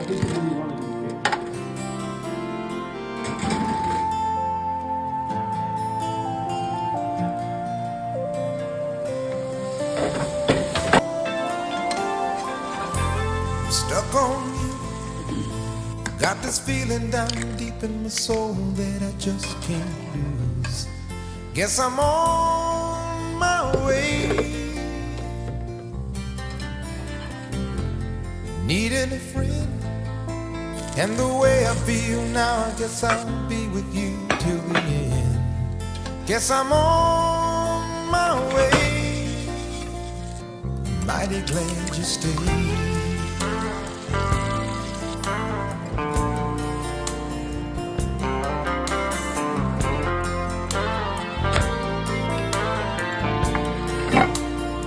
Stuck on you. Got this feeling down deep in my soul that I just can't lose. Guess I'm on my way. Needing a friend, and the way I feel now, I guess I'll be with you till the end. Guess I'm on my way. Mighty glad you stayed.